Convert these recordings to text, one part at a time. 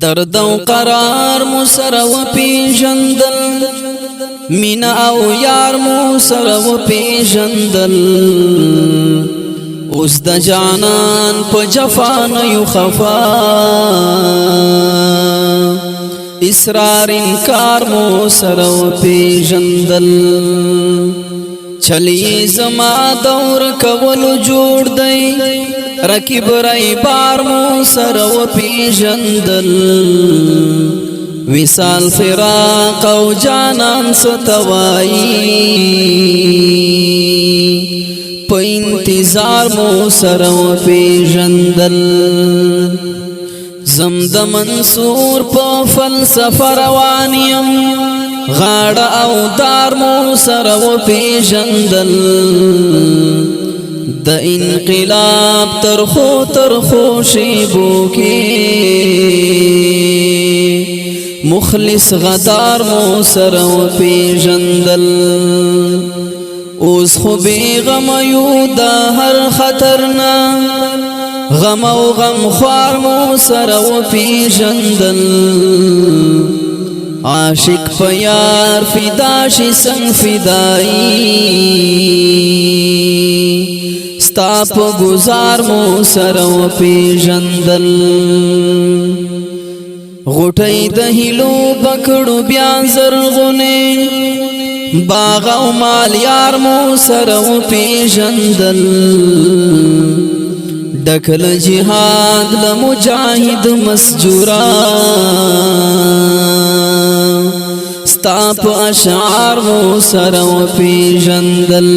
درد او قرار مو سره و پیژندل مینا او یار مو سره و پیژندل اوس د جانان په جفا نه یو خفا اسرار انکار مو سره و پیژندل چلی زما دور کولو جوړ دی رکیب رای بار مو سره و پیژندل وصال فراق او جانان ستوائی په انتظار مو سره و پیژندل زم د منصور په فلسفه روانیم غاړه او دار مو سره و پیژندل د انقلاب ترخو شیبو کې مخلص غدار مو سره و پیژندل اوس خو بیغم یو د هر خطرنا غم او غم خوار مو سره و پیژندل عاشق په یار فدا شي څنګه فدایی ستا په گزار مو سره و پیژندل غټي د هلو بکړو بیا زرغونه باغ او مال یار مو سره و پیژندل دکل جهاد لمجاهد مسجورا ستا په اشعار مو سره و پیژندل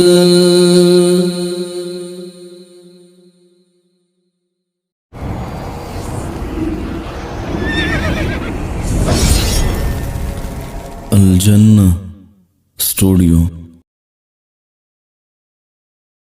الجنة ستوديو